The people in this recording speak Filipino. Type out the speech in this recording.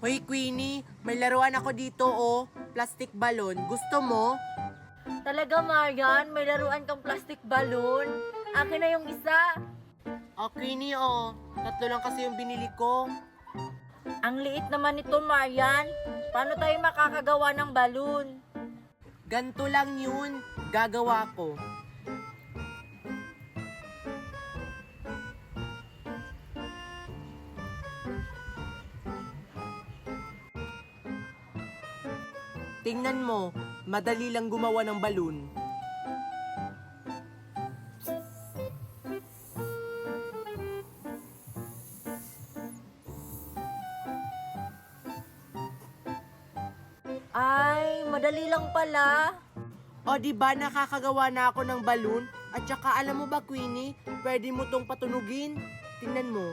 Hoy Queenie, may laruan ako dito oh. Plastic balloon. Gusto mo? Talaga, Marian? May laruan kang plastic balloon? Akin na yung isa. Oh Queenie oh. Tatlo lang kasi yung binili ko. Ang liit naman nito, Marian. Paano tayo makakagawa ng balloon? Ganto lang yun. Gagawa ko. Tingnan mo, madali lang gumawa ng balloon. Ay, madali lang pala. O di ba nakakagawa na ako ng balloon? At saka alam mo ba Queenie, pwede mo tong patunugin. Tingnan mo.